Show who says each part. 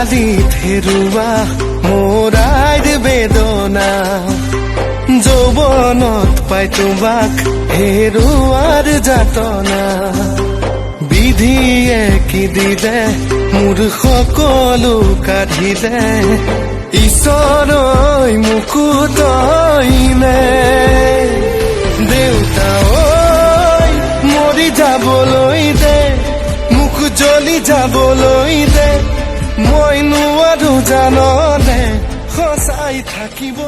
Speaker 1: কালিত হেৰুৱা মোৰ আইৰ বেদনা যৌৱনত পাই তোমাক হেৰুৱাৰ যাতনা বিধিয়ে কি দিলে মোৰ সকলো কাঢ়িলে ঈশ্বৰই মোকো তইনে দেউতা ঐ মৰি যাবলৈ দে মোক জ্বলি যাবলৈ দে মই নোৱাৰো জাননে সঁচাই থাকিব